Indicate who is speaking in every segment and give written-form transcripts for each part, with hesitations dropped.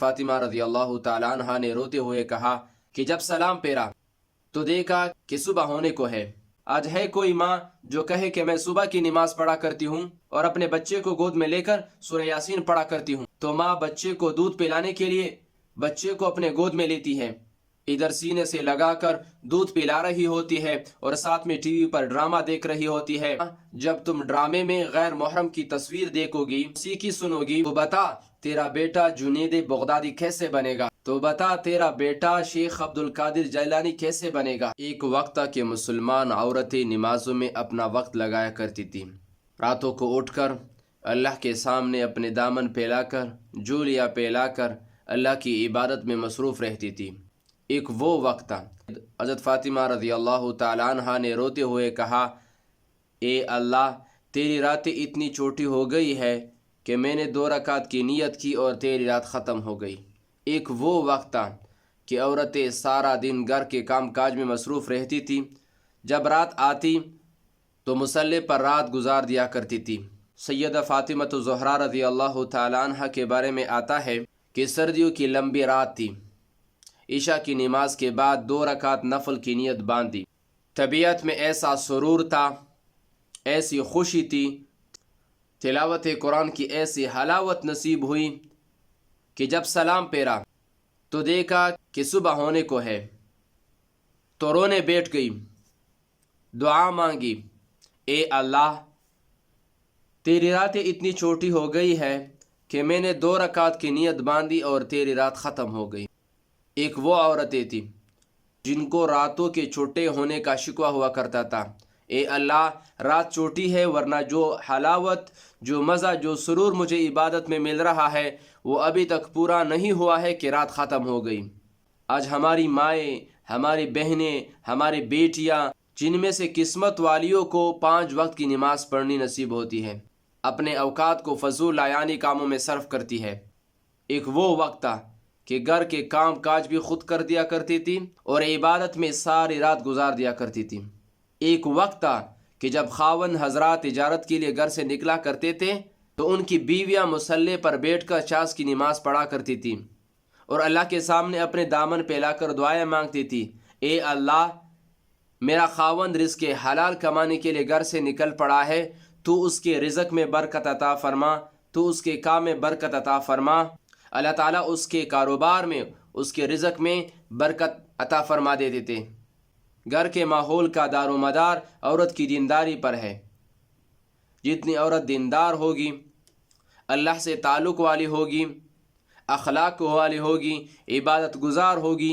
Speaker 1: فاطمہ رضی اللہ تعالیٰ عنہ نے روتے ہوئے کہا کہ جب سلام پھیرا تو دیکھا کہ صبح ہونے کو ہے۔ آج ہے کوئی ماں جو کہے کہ میں صبح کی نماز پڑھا کرتی ہوں اور اپنے بچے کو گود میں لے کر سورہ یاسین پڑھا کرتی ہوں، تو ماں بچے کو دودھ پلانے کے لیے بچے کو اپنے گود میں لیتی ہے، ادھر سینے سے لگا کر دودھ پلا رہی ہوتی ہے اور ساتھ میں ٹی وی پر ڈرامہ دیکھ رہی ہوتی ہے۔ جب تم ڈرامے میں غیر محرم کی تصویر دیکھو گی، موسیقی سنو گی، تو بتا تیرا بیٹا جنید بغدادی کیسے بنے گا؟ تو بتا تیرا بیٹا شیخ عبد القادر جیلانی کیسے بنے گا؟ ایک وقت تھا کہ مسلمان عورتیں نمازوں میں اپنا وقت لگایا کرتی تھی، راتوں کو اٹھ کر اللہ کے سامنے اپنے دامن پھیلا کر جولیاں پھیلا کر اللہ کی عبادت میں مصروف رہتی تھی۔ ایک وہ وقت تھا۔ حضرت فاطمہ رضی اللہ تعالیٰ عنہ نے روتے ہوئے کہا، اے اللہ، تیری راتیں اتنی چھوٹی ہو گئی ہے کہ میں نے 2 رکعت کی نیت کی اور تیری رات ختم ہو گئی۔ ایک وہ وقت تھا کہ عورتیں سارا دن گھر کے کام کاج میں مصروف رہتی تھیں، جب رات آتی تو مصلی پر رات گزار دیا کرتی تھی۔ سیدہ فاطمہ الزہرا رضی اللہ تعالیٰ عنہ کے بارے میں آتا ہے کہ سردیوں کی لمبی رات تھی، عشاء کی نماز کے بعد 2 رکعت نفل کی نیت باندھی۔ طبیعت میں ایسا سرور تھا، ایسی خوشی تھی، تلاوت قرآن کی ایسی حلاوت نصیب ہوئی کہ جب سلام پھیرا تو دیکھا کہ صبح ہونے کو ہے، تو رونے بیٹھ گئی، دعا مانگی، اے اللہ، تیری راتیں اتنی چھوٹی ہو گئی ہے کہ میں نے 2 رکعت کی نیت باندھی اور تیری رات ختم ہو گئی۔ ایک وہ عورتیں تھیں جن کو راتوں کے چھوٹے ہونے کا شکوہ ہوا کرتا تھا، اے اللہ، رات چھوٹی ہے، ورنہ جو حلاوت، جو مزہ، جو سرور مجھے عبادت میں مل رہا ہے وہ ابھی تک پورا نہیں ہوا ہے کہ رات ختم ہو گئی۔ آج ہماری مائیں، ہماری بہنیں، ہماری بیٹیاں، جن میں سے قسمت والیوں کو 5 وقت کی نماز پڑھنی نصیب ہوتی ہے، اپنے اوقات کو فضول لایانی کاموں میں صرف کرتی ہے۔ ایک وہ وقت تھا کہ گھر کے کام کاج بھی خود کر دیا کرتی تھی اور عبادت میں ساری رات گزار دیا کرتی تھی۔ ایک وقت تھا کہ جب خاوند حضرات تجارت کے لیے گھر سے نکلا کرتے تھے تو ان کی بیویاں مصلی پر بیٹھ کر چاش کی نماز پڑھا کرتی تھی اور اللہ کے سامنے اپنے دامن پھیلا کر دعائیں مانگتی تھی، اے اللہ، میرا خاوند رزق حلال کمانے کے لیے گھر سے نکل پڑا ہے، تو اس کے رزق میں برکت عطا فرما، تو اس کے کام میں برکت عطا فرما۔ اللہ تعالیٰ اس کے کاروبار میں، اس کے رزق میں برکت عطا فرما دیتے تھے۔ گھر کے ماحول کا دار و مدار عورت کی دینداری پر ہے۔ جتنی عورت دیندار ہوگی، اللہ سے تعلق والی ہوگی، اخلاق والی ہوگی، عبادت گزار ہوگی،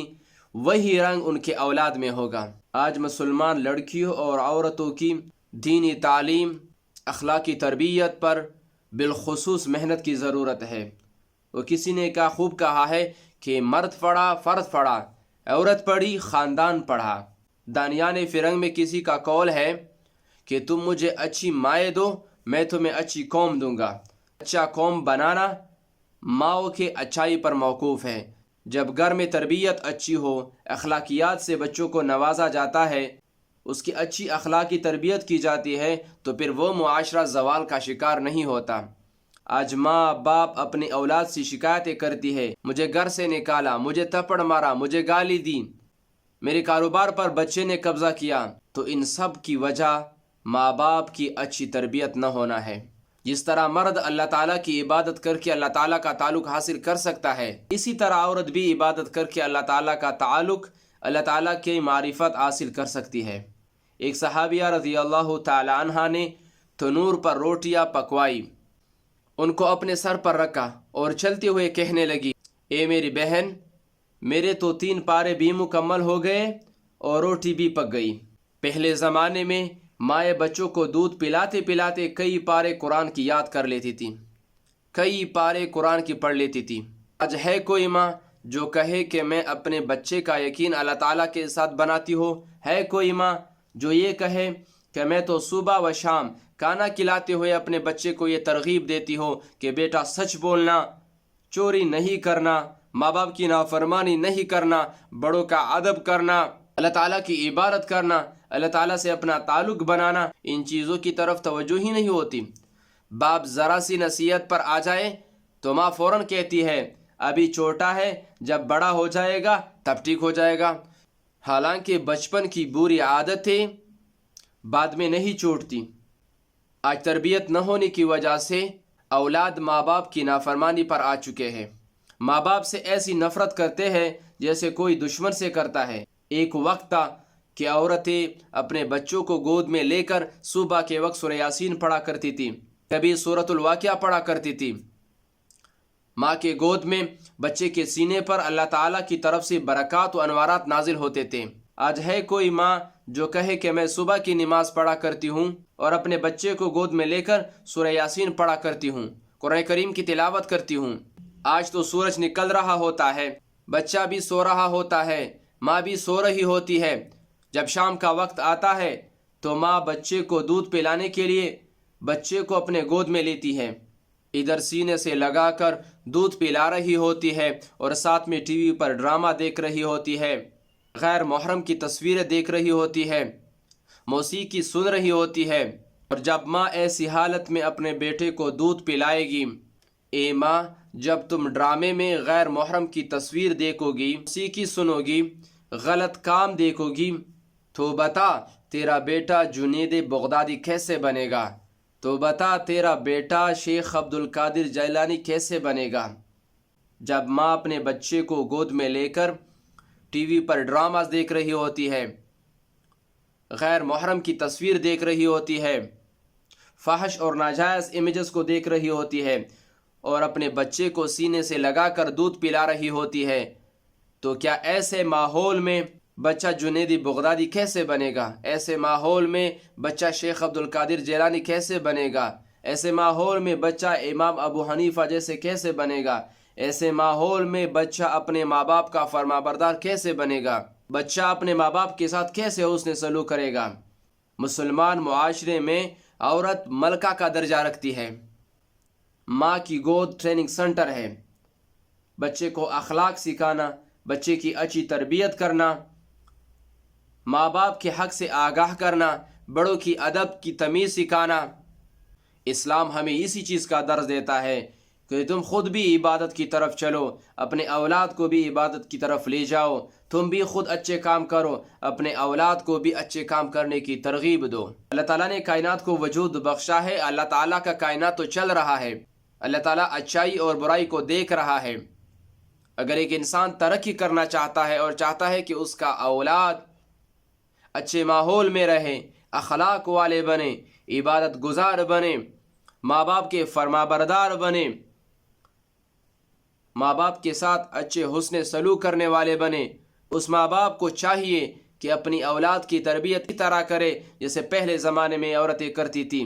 Speaker 1: وہی رنگ ان کے اولاد میں ہوگا۔ آج مسلمان لڑکیوں اور عورتوں کی دینی تعلیم، اخلاقی تربیت پر بالخصوص محنت کی ضرورت ہے۔ وہ کسی نے خوب کہا ہے کہ مرد پڑھا فرد پڑھا، عورت پڑھی خاندان پڑھا۔ دانیان فرنگ میں کسی کا قول ہے کہ تم مجھے اچھی مائیں دو، میں تمہیں اچھی قوم دوں گا۔ اچھا قوم بنانا ماؤں کے اچھائی پر موقوف ہے۔ جب گھر میں تربیت اچھی ہو، اخلاقیات سے بچوں کو نوازا جاتا ہے، اس کی اچھی اخلاقی تربیت کی جاتی ہے، تو پھر وہ معاشرہ زوال کا شکار نہیں ہوتا۔ آج ماں باپ اپنی اولاد سے شکایتیں کرتی ہے، مجھے گھر سے نکالا، مجھے تھپڑ مارا، مجھے گالی دی، میرے کاروبار پر بچے نے قبضہ کیا۔ تو ان سب کی وجہ ماں باپ کی اچھی تربیت نہ ہونا ہے۔ جس طرح مرد اللہ تعالیٰ کی عبادت کر کے اللہ تعالیٰ کا تعلق حاصل کر سکتا ہے، اسی طرح عورت بھی عبادت کر کے اللہ تعالیٰ کا تعلق، اللہ تعالیٰ کی معرفت حاصل کر سکتی ہے۔ ایک صحابیہ رضی اللہ تعالی عنہ نے تنور پر روٹیاں پکوائی، ان کو اپنے سر پر رکھا اور چلتے ہوئے کہنے لگی، اے میری بہن، میرے تو 3 پارے بھی مکمل ہو گئے اور روٹی بھی پک گئی۔ پہلے زمانے میں مائیں بچوں کو دودھ پلاتے پلاتے کئی پارے قرآن کی یاد کر لیتی تھی، کئی پارے قرآن کی پڑھ لیتی تھی۔ آج ہے کوئی ماں جو کہے کہ میں اپنے بچے کا یقین اللہ تعالیٰ کے ساتھ بناتی ہو؟ ہے کوئی ماں جو یہ کہے کہ میں تو صبح و شام کھانا کھلاتے ہوئے اپنے بچے کو یہ ترغیب دیتی ہو کہ بیٹا سچ بولنا، چوری نہیں کرنا، ماں باپ کی نافرمانی نہیں کرنا، بڑوں کا ادب کرنا، اللہ تعالیٰ کی عبادت کرنا، اللہ تعالیٰ سے اپنا تعلق بنانا، ان چیزوں کی طرف توجہ ہی نہیں ہوتی۔ باپ ذرا سی نصیحت پر آ جائے تو ماں فوراً کہتی ہے، ابھی چھوٹا ہے، جب بڑا ہو جائے گا تب ٹھیک ہو جائے گا۔ حالانکہ بچپن کی بری عادتیں بعد میں نہیں چھوٹتی۔ آج تربیت نہ ہونے کی وجہ سے اولاد ماں باپ کی نافرمانی پر آ چکے ہیں۔ ماں باپ سے ایسی نفرت کرتے ہیں جیسے کوئی دشمن سے کرتا ہے۔ ایک وقت تھا کہ عورتیں اپنے بچوں کو گود میں لے کر صبح کے وقت سورہ یاسین پڑھا کرتی تھی، کبھی سورۃ الواقعہ پڑھا کرتی تھی۔ ماں کے گود میں بچے کے سینے پر اللہ تعالیٰ کی طرف سے برکات و انوارات نازل ہوتے تھے۔ آج ہے کوئی ماں جو کہے کہ میں صبح کی نماز پڑھا کرتی ہوں اور اپنے بچے کو گود میں لے کر سورہ یاسین پڑھا کرتی ہوں، قرآن کریم کی تلاوت کرتی ہوں۔ آج تو سورج نکل رہا ہوتا ہے، بچہ بھی سو رہا ہوتا ہے، ماں بھی سو رہی ہوتی ہے۔ جب شام کا وقت آتا ہے تو ماں بچے کو دودھ پلانے کے لیے بچے کو اپنے گود میں لیتی ہے، ادھر سینے سے لگا کر دودھ پلا رہی ہوتی ہے اور ساتھ میں ٹی وی پر ڈرامہ دیکھ رہی ہوتی ہے، غیر محرم کی تصویریں دیکھ رہی ہوتی ہے، موسیقی سن رہی ہوتی ہے۔ اور جب ماں ایسی حالت میں اپنے بیٹے کو دودھ پلائے گی، اے ماں جب تم ڈرامے میں غیر محرم کی تصویر دیکھو گی، موسیقی سنو گی، غلط کام دیکھو گی، تو بتا تیرا بیٹا جنید بغدادی کیسے بنے گا؟ تو بتا تیرا بیٹا شیخ عبد القادر جیلانی کیسے بنے گا؟ جب ماں اپنے بچے کو گود میں لے کر ٹی وی پر ڈراماز دیکھ رہی ہوتی ہے، غیر محرم کی تصویر دیکھ رہی ہوتی ہے، فحش اور ناجائز امیجز کو دیکھ رہی ہوتی ہے اور اپنے بچے کو سینے سے لگا کر دودھ پلا رہی ہوتی ہے، تو کیا ایسے ماحول میں بچہ جنیدی بغدادی کیسے بنے گا؟ ایسے ماحول میں بچہ شیخ عبد القادر جیلانی کیسے بنے گا؟ ایسے ماحول میں بچہ امام ابو حنیفہ جیسے کیسے بنے گا؟ ایسے ماحول میں بچہ اپنے ماں باپ کا فرما بردار کیسے بنے گا؟ بچہ اپنے ماں باپ کے ساتھ کیسے حسن سلوک کرے گا؟ مسلمان معاشرے میں عورت ملکہ کا درجہ رکھتی ہے۔ ماں کی گود ٹریننگ سنٹر ہے۔ بچے کو اخلاق سکھانا، بچے کی اچھی تربیت کرنا، ماں باپ کے حق سے آگاہ کرنا، بڑوں کی ادب کی تمیز سکھانا، اسلام ہمیں اسی چیز کا درس دیتا ہے کہ تم خود بھی عبادت کی طرف چلو، اپنے اولاد کو بھی عبادت کی طرف لے جاؤ، تم بھی خود اچھے کام کرو، اپنے اولاد کو بھی اچھے کام کرنے کی ترغیب دو۔ اللہ تعالیٰ نے کائنات کو وجود بخشا ہے، اللہ تعالیٰ کا کائنات تو چل رہا ہے، اللہ تعالیٰ اچھائی اور برائی کو دیکھ رہا ہے۔ اگر ایک انسان ترقی کرنا چاہتا ہے اور چاہتا ہے کہ اس کا اولاد اچھے ماحول میں رہے، اخلاق والے بنے، عبادت گزار بنے، ماں باپ کے فرما بردار بنے، ماں باپ کے ساتھ اچھے حسن سلوک کرنے والے بنے، اس ماں باپ کو چاہیے کہ اپنی اولاد کی تربیت کی طرح کرے جیسے پہلے زمانے میں عورتیں کرتی تھیں۔